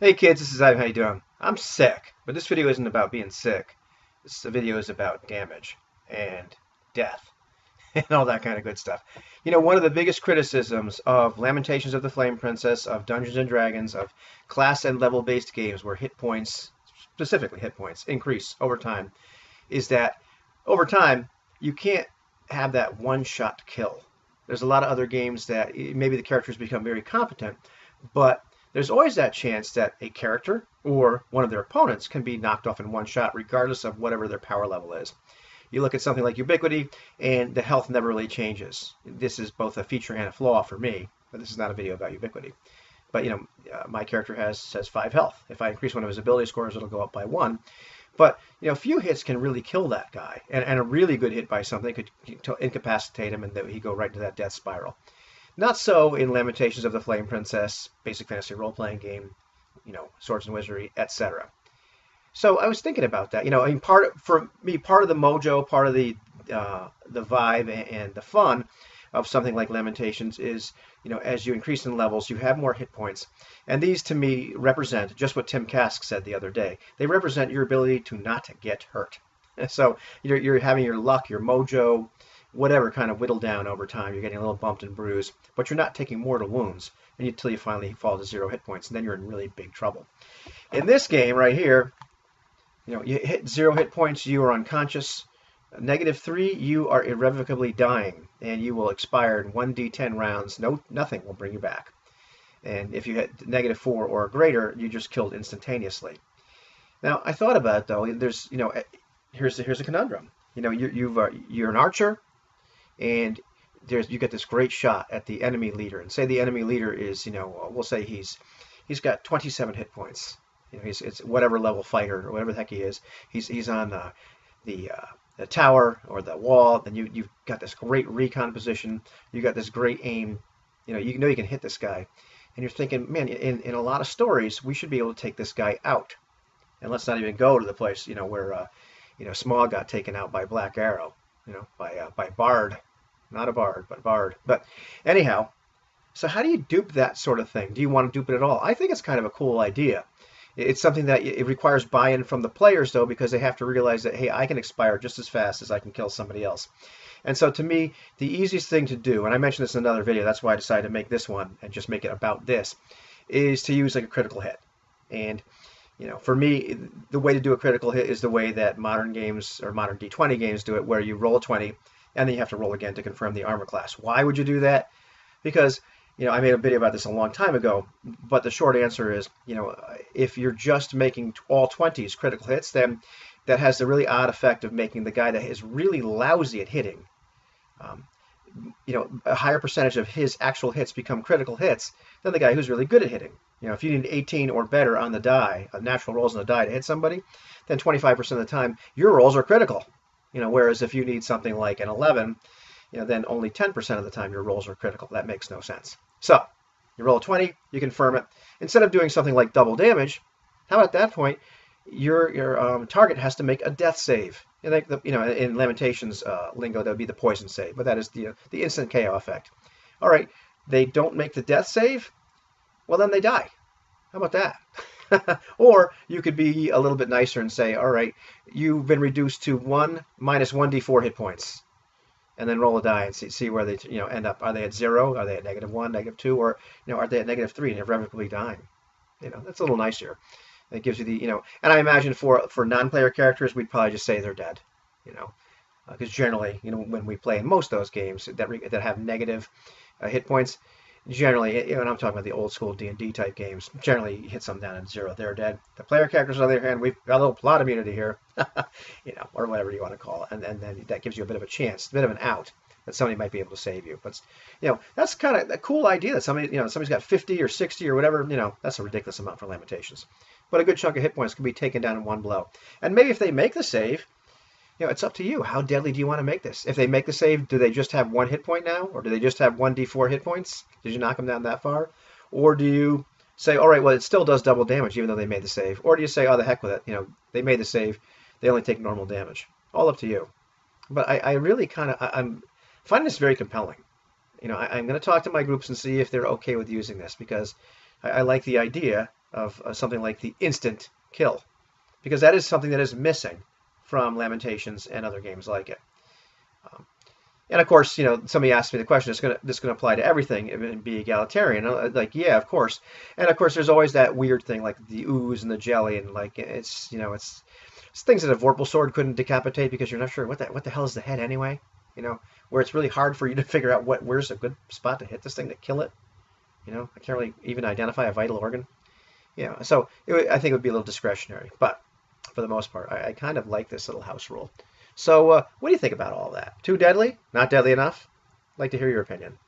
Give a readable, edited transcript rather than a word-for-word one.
Hey kids, this is Ivan. How you doing? I'm sick, but this video isn't about being sick. This video is about damage and death and all that kind of good stuff. You know, one of the biggest criticisms of Lamentations of the Flame Princess, of Dungeons and Dragons, of class and level based games where hit points, specifically hit points, increase over time, is that over time you can't have that one-shot kill. There's a lot of other games that maybe the characters become very competent, but there's always that chance that a character or one of their opponents can be knocked off in one shot, regardless of whatever their power level is. You look at something like Ubiquity, and the health never really changes. This is both a feature and a flaw for me, but this is not a video about Ubiquity. But my character has 5 health. If I increase one of his ability scores, it'll go up by 1. But a few hits can really kill that guy, and a really good hit by something could incapacitate him, and then he'd go right into that death spiral. Not so in Lamentations of the Flame Princess, basic fantasy role-playing game, Swords and Wizardry, etc. So I was thinking about that. I mean, part of the mojo, part of the vibe and the fun of something like Lamentations is, as you increase in levels, you have more hit points. And these, to me, represent just what Tim Kask said the other day. They represent your ability to not get hurt. So you're having your luck, your mojo, whatever kind of whittled down over time. You're getting a little bumped and bruised, but you're not taking mortal wounds until you finally fall to 0 hit points, and then you're in really big trouble. In this game right here, you hit 0 hit points, you are unconscious. -3, you are irrevocably dying, and you will expire in 1d10 rounds. Nothing will bring you back. And if you hit -4 or greater, you just killed instantaneously. Now, I thought about it though. There's, here's a conundrum. You're an archer, and you get this great shot at the enemy leader, and say the enemy leader is, we'll say he's got 27 hit points. It's whatever level fighter or whatever the heck he is. He's on the tower or the wall. Then you've got this great recon position. You got this great aim. You can hit this guy, and you're thinking, man, in a lot of stories we should be able to take this guy out. And let's not even go to the place where Smaug got taken out by Black Arrow. By Bard. Not a bard, but Bard. But anyhow, so how do you dupe that sort of thing? Do you want to dupe it at all? I think it's kind of a cool idea. It's something that it requires buy-in from the players, though, because they have to realize that, hey, I can expire just as fast as I can kill somebody else. And so to me, the easiest thing to do, and I mentioned this in another video, that's why I decided to make this one and just make it about this, is to use like a critical hit. And for me, the way to do a critical hit is the way that modern games or modern D20 games do it, where you roll a 20 and then you have to roll again to confirm the armor class. Why would you do that? Because, I made a video about this a long time ago, but the short answer is, if you're just making all 20s critical hits, then that has the really odd effect of making the guy that is really lousy at hitting, a higher percentage of his actual hits become critical hits than the guy who's really good at hitting. If you need 18 or better on the die, natural rolls on the die to hit somebody, then 25% of the time your rolls are critical. Whereas if you need something like an 11, then only 10% of the time your rolls are critical. That makes no sense. So you roll a 20, you confirm it. Instead of doing something like double damage, how about at that point your target has to make a death save? In Lamentations lingo, that would be the poison save, but that is the instant KO effect. All right, they don't make the death save. Well, then they die. How about that? Or you could be a little bit nicer and say, all right, you've been reduced to 1 minus 1d4 hit points, and then roll a die and see where they end up. Are they at 0? Are they at -1, -2, or are they at -3 and irrevocably dying? That's a little nicer. It gives you the and I imagine for non-player characters, we'd probably just say they're dead. Because generally, when we play in most of those games that have negative hit points, generally, and I'm talking about the old school D&D type games, generally you hit some down at 0, they're dead. The player characters, on the other hand, we've got a little plot immunity here, or whatever you want to call it, and then that gives you a bit of a chance, a bit of an out, that somebody might be able to save you. But that's kind of a cool idea that somebody's got 50 or 60 or whatever. That's a ridiculous amount for Lamentations. But a good chunk of hit points can be taken down in one blow. And maybe if they make the save, it's up to you. How deadly do you want to make this? If they make the save, do they just have 1 hit point now? Or do they just have 1d4 hit points? Did you knock them down that far? Or do you say, all right, well, it still does double damage even though they made the save? Or do you say, oh, the heck with it. They made the save. They only take normal damage. All up to you. But I really I'm finding this very compelling. I'm going to talk to my groups and see if they're okay with using this, because I like the idea of something like the instant kill, because that is something that is missing from Lamentations and other games like it. And of course, somebody asked me the question, this going to apply to everything and be egalitarian? Like, yeah, of course. And of course, there's always that weird thing like the ooze and the jelly, and like it's things that a Vorpal sword couldn't decapitate because you're not sure what the hell is the head anyway. Where it's really hard for you to figure out where's a good spot to hit this thing to kill it. I can't really even identify a vital organ. So I think it would be a little discretionary, but for the most part, I kind of like this little house rule. So what do you think about all that? Too deadly? Not deadly enough? I'd like to hear your opinion.